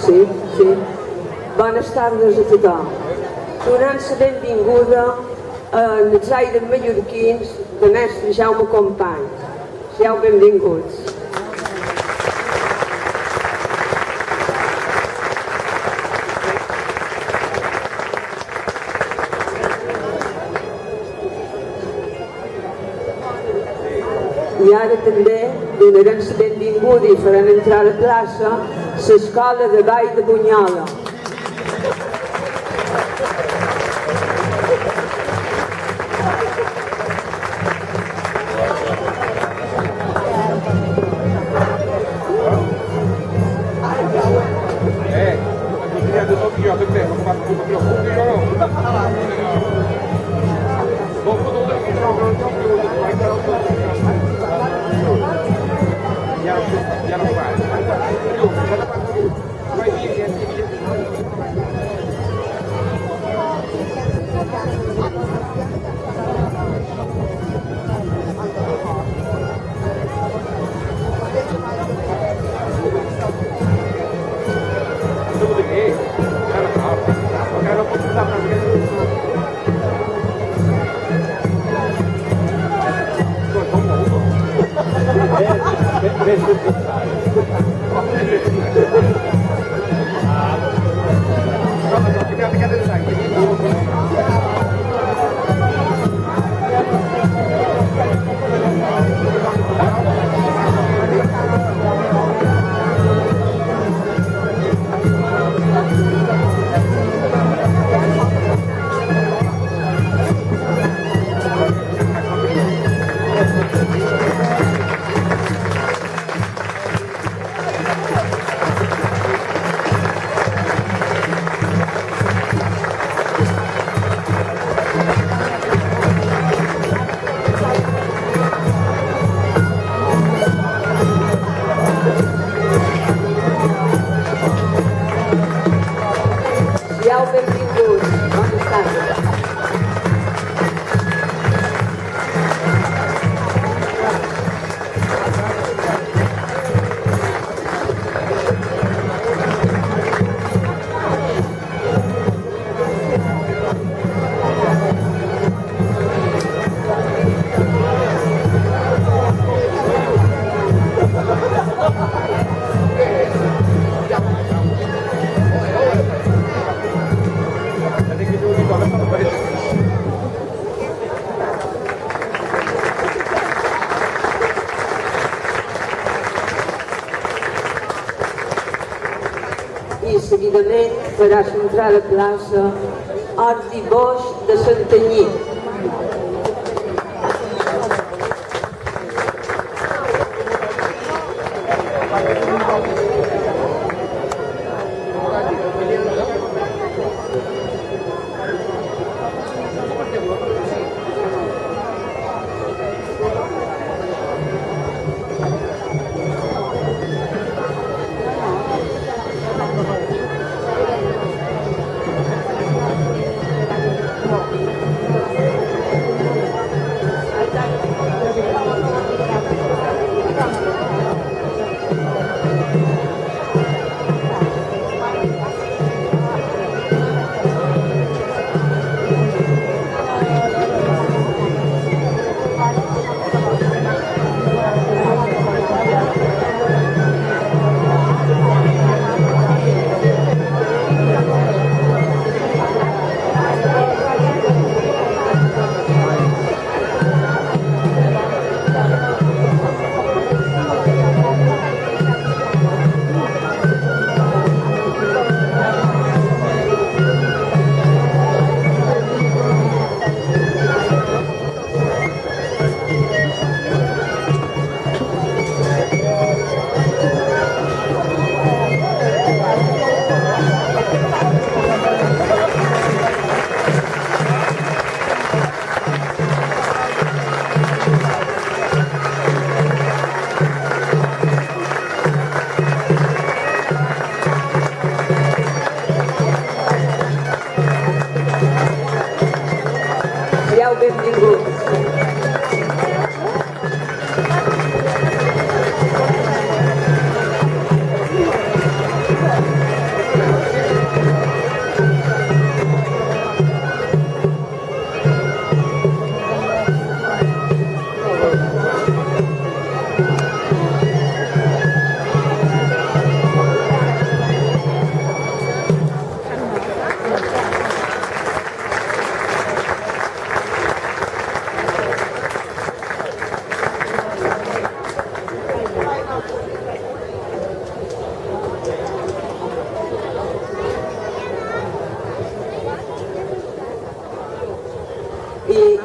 Sí, sí. Bones tardes a tothom. Donant la benvinguda als aires mallorquins de mestre Jaume Companys. Sigueu benvinguts. I ara també donarem la benvinguda i faran entrar a la plaça l'escola de ball de Bunyola. I seguidament farà entrar a la plaça Horti Boix de Santanyí.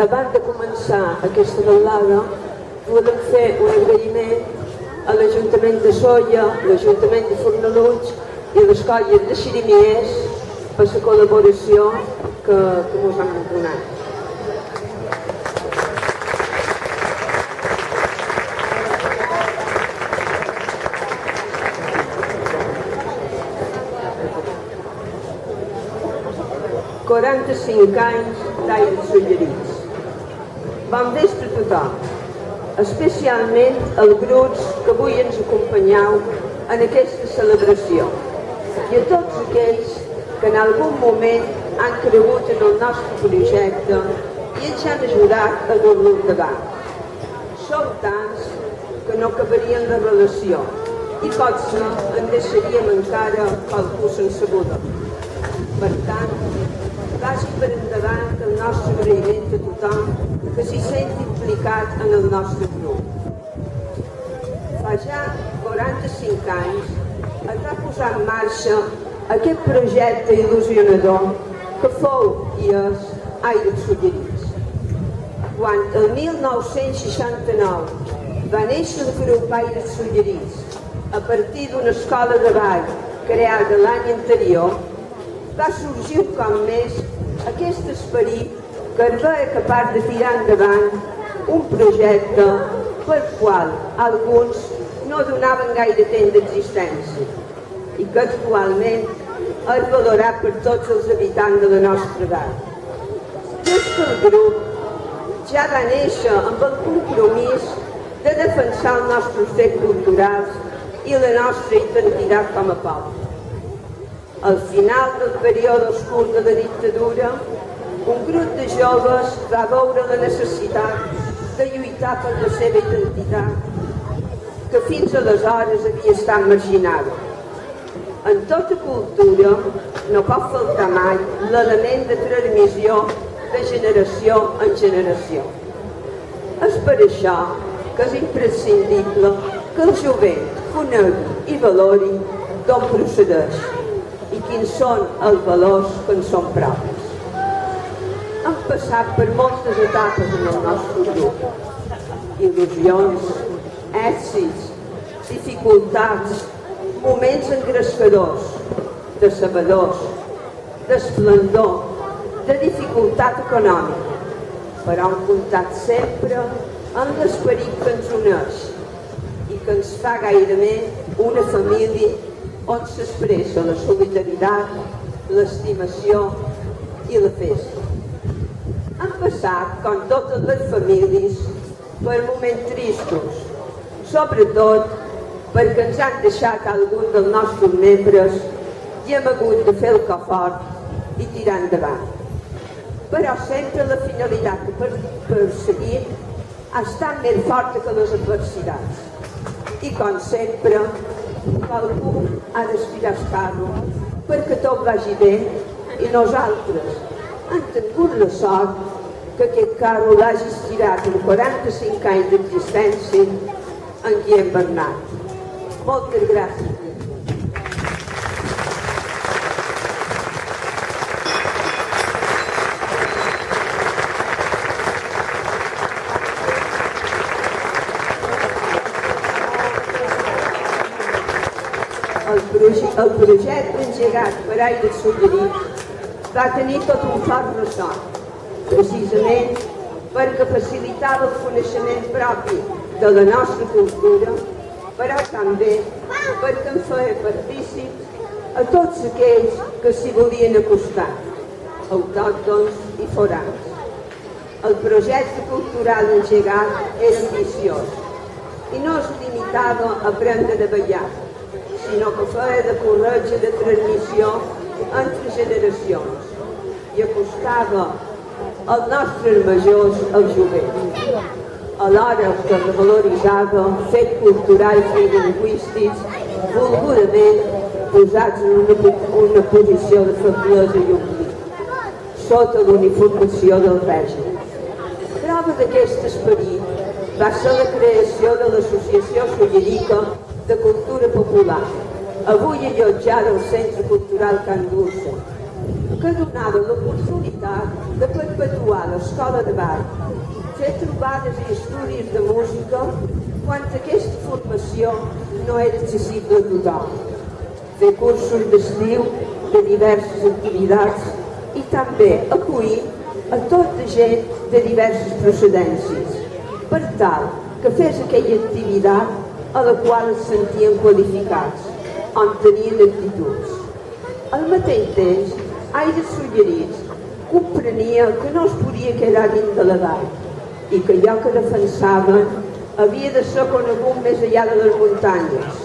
abans de començar aquesta vetllada, volem fer un agraïment a l'Ajuntament de Sóller, l'Ajuntament de Fornalutx i les colles de Xirimiers per la col·laboració que ens han donat. «45 anys d'aires sollerits». Bon vespre a tothom, especialment als grups que avui ens acompanyeu en aquesta celebració i a tots aquells que en algun moment han cregut en el nostre projecte i ens han ajudat a dur-lo endavant. Sou tants que no acabaríem la relació i potser en deixaríem encara qualcú sense boda. Per tant, vagi per endavant el nostre agraïment a tothom que s'hi sent implicat en el nostre grup. Fa ja 45 anys es va posar en marxa aquest projecte il·lusionador que fou i és Aires Sollerits. Quan el 1969 va néixer el grup Aires Sollerits a partir d'una escola de ball creada l'any anterior, va sorgir un cop més aquest esperit que es veia capaç de tirar endavant un projecte pel qual alguns no donaven gaire temps d'existència i que actualment és valorat per tots els habitants de la nostra vall. Des que el grup ja va néixer amb el compromís de defensar els nostres fets culturals i la nostra identitat com a poble. Al final del període oscur de la dictadura, un grup de joves va veure la necessitat de lluitar per la seva identitat, que fins aleshores havia estat marginada. En tota cultura no pot faltar mai l'element de transmissió de generació en generació. És per això que és imprescindible que el jovent conegui i valori d'on procedeix i quins són els valors que en són propis. Hem passat per moltes etapes en el nostre grup. Il·lusions, èxits, dificultats, moments engrescadors, decebedors, d'esplendor, de dificultat econòmica, però hem comptat sempre amb l'esperit que ens uneix i que ens fa gairebé una família on s'expressa la solidaritat, l'estimació i la festa. Han passat, com totes les famílies, per moments tristos, sobretot perquè ens han deixat alguns dels nostres membres i hem hagut de fer el cop fort i tirar endavant. Però sempre la finalitat que perseguim ha estat més forta que les adversitats. I com sempre, qualcú ha d'estirar el carro perquè tot vagi bé i nosaltres hem tingut la sort que aquest carro l'hagi estirat en 45 anys d'existència en Guillem Bernat. Moltes gràcies. El projecte engegat per Aires Sollerits va tenir tot un fort ressò, precisament perquè facilitava el coneixement propi de la nostra cultura, però també perquè en feia partícips a tots aquells que s'hi volien acostar, autòctons i forans. El projecte cultural engegat era ambiciós i no es limitava a aprendre a ballar, sinó que feia de corretja de transmissió entre generacions i acostava els nostres majors als jovents, alhora que revaloritzava fets culturals i lingüístics volgudament posats en una posició de feblesa i oblit, sota l'uniformació del règim. Prova d'aquest esperit va ser la creació de l'Associació Sollerica de Cultura Popular, avui allotjada al Centre Cultural Can Dulce. que donava l'oportunitat de perpetuar l'escola de ball, fer trobades i estudis de música quan aquesta formació no era accessible a tothom, fer cursos d'estiu de diverses activitats i també acollir a tota gent de diverses procedències, per tal que fes aquella activitat a la qual es sentien qualificats, on tenien actituds. Al mateix temps, Aire Suggerits comprenia que no es podia quedar dins de la vall i que allò que defensaven havia de ser conegut més enllà de les muntanyes.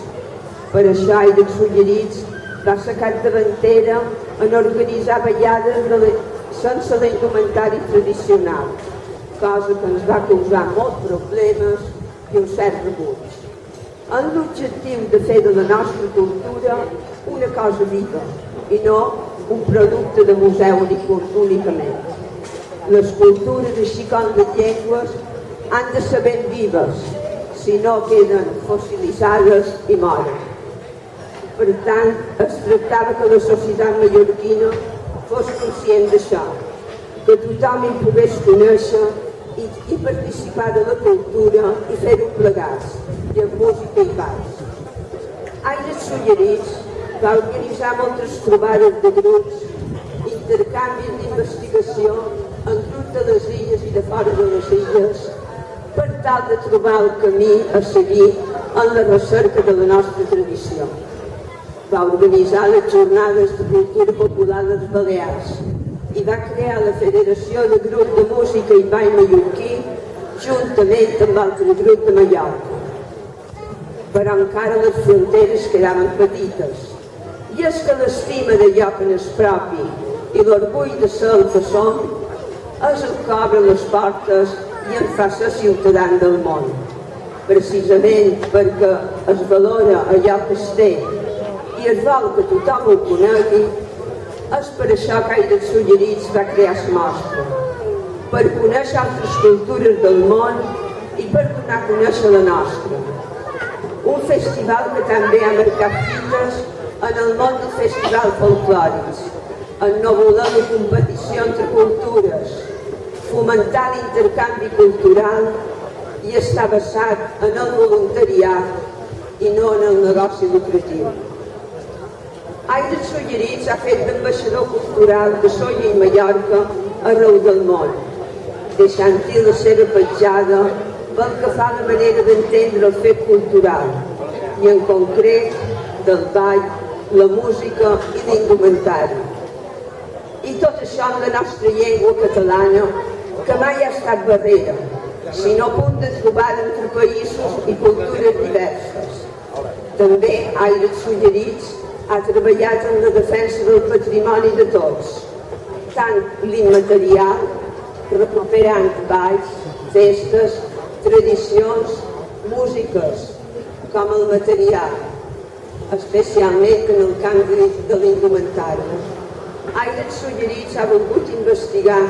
Per això Aire Suggerits va ser capdavantera en organitzar ballades sense la indumentari tradicional, cosa que ens va causar molts problemes i un cert rebuig, amb l'objectiu de fer de la nostra cultura una cosa viva i no un producte de museu únicament. Les cultures, així com les llengües, han de ser ben vives, si no queden fossilitzades i moren. Per tant, es tractava que la societat mallorquina fos conscient d'això, que tothom hi pogués conèixer i participar de la cultura i fer-ho plegats, i amb música i balls. Aires Suggerits va organitzar moltes trobades de grups, intercanvis d'investigació en grups de les illes i de fora de les illes, per tal de trobar el camí a seguir en la recerca de la nostra tradició. Va organitzar les jornades de cultura popular de les Balears i va crear la Federació de Grup de Música i Ball Mallorquí juntament amb altres grups de Mallorca. Però encara les fronteres quedaven petites. I és que l'estima d'allò que n'és propi i l'orgull de ser el que som és el que obre les portes i en fa ser ciutadà del món. Precisament perquè es valora allò que es té i es vol que tothom ho conegui, és per això que Aires Suggerits va crear la mostra, per conèixer altres cultures del món i per donar a conèixer la nostra. Un festival que també ha marcat fites en el món del festival folclòrics, en no voler la competició entre cultures, fomentar l'intercanvi cultural i estar basat en el voluntariat i no en el negoci lucratiu. Aires Suggerits ha fet d'ambaixador cultural de Sóller i Mallorca arreu del món, deixant-hi la seva petjada pel que fa a la manera d'entendre el fet cultural, i en concret del ball, la música i l'indumentari. I tot això en la nostra llengua catalana, que mai ha estat barrera, sinó punt de trobada entre països i cultures diverses. També Aires Suggerits ha treballat en la defensa del patrimoni de tots, tant l'immaterial, recuperant balls, festes, tradicions, músiques, com el material, especialment en el canvi de l'indumentari. Aires Suggerits ha volgut investigar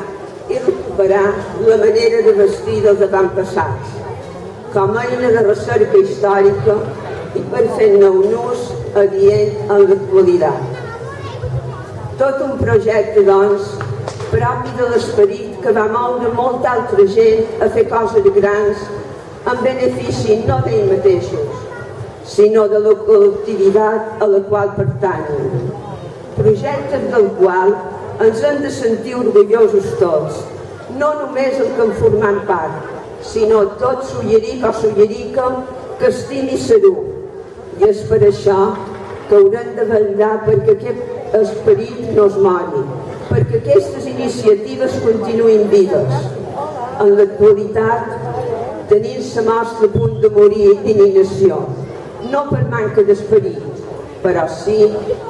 i recuperar la manera de vestir dels avantpassats, com a eina de recerca històrica i per fer-ne un ús adient en l'actualitat. Tot un projecte, doncs, propi de l'esperit que va moure molta altra gent a fer coses grans en benefici no d'ells mateixos, sinó de la col·lectivitat a la qual pertanyen. Projectes del qual ens hem de sentir orgullosos tots, no només el que en formant part, sinó tot sulleric o sullerica que estimi ser-ho. I és per això que haurem de vetllar perquè aquest esperit no es mori, perquè aquestes iniciatives continuïn vives. En l'actualitat tenim la mostra a punt de morir d'inanició, no per manca d'esperit, però sí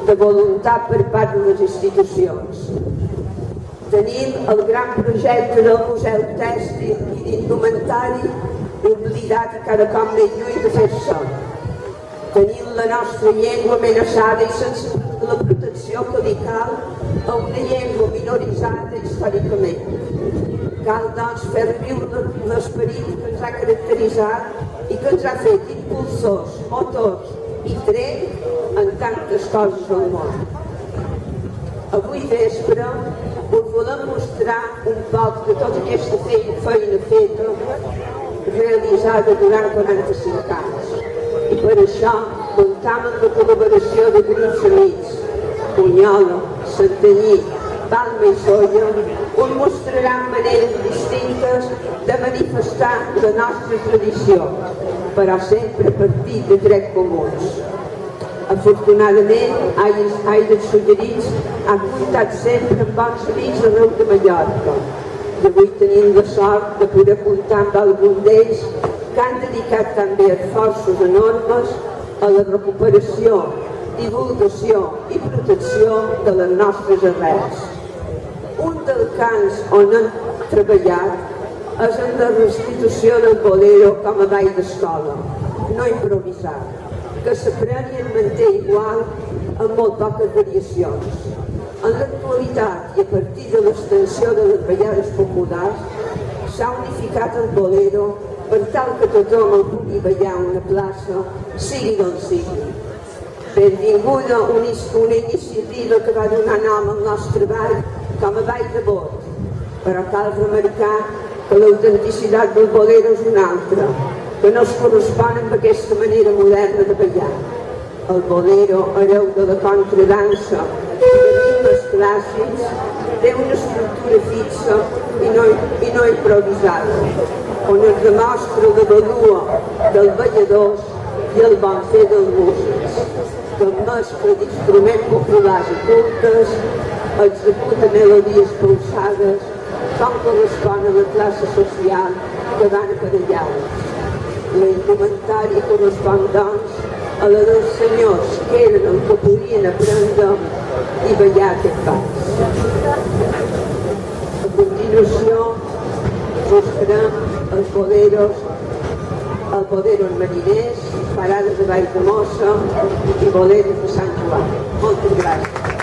de voluntat per part de les institucions. Tenim el gran projecte del Museu Tèxtil i d'Indumentari oblidat i cada cop més lluny de fer-se. Tenim la nostra llengua amenaçada i sense la protecció que li cal a una llengua minoritzada històricament. Cal, doncs, fer viure l'esperit que ens ha caracteritzat i que ens ha fet impulsors, motors i tren en tantes coses al món. Avui vespre us volem mostrar un poc de tota aquesta feina feta realitzada durant 45 anys. I per això comptam amb la col·laboració de grups amics, Bunyola, Santanyí, Balma i Sóller, us mostraran maneres distintes de manifestar la nostra tradició, però sempre a partir de drets comuns. Afortunadament, Aires Suggerits ha comptat sempre amb bons amics arreu de Mallorca. I avui tenim la sort de poder comptar amb algun d'ells que han dedicat també esforços enormes a la recuperació, divulgació i protecció de les nostres arrels. Un dels camps on han treballat és en la restitució del bolero com a ball d'escola, no improvisat, que s'aprèn i es manté igual amb molt poques variacions. En l'actualitat i a partir de l'extensió de les ballades populars s'ha unificat el bolero per tal que tothom el pugui ballar a una plaça, sigui d'on sigui. Benvinguda una iniciativa que va donar nom al nostre ball com a ball de bot, però cal remarcar que l'autenticitat del bolero és una altra, que no es correspon amb aquesta manera moderna de ballar. El bolero, hereu de la contradansa i de ritmes clàssics, té una estructura fixa i no improvisada, on es demostra la valua dels balladors i el bon fer dels músics, que amb mescla d'instruments populars i cultes executa melodies pulsades com correspon a la classe social que van aparellades. La indumentària correspon, doncs, a la dels senyors que eren els que podien aprendre i ballar aquest pas. A continuació, mostrarem els boleros mariners, parades de Vall de Mossa i boleros de Sant Joan. Moltes gràcies.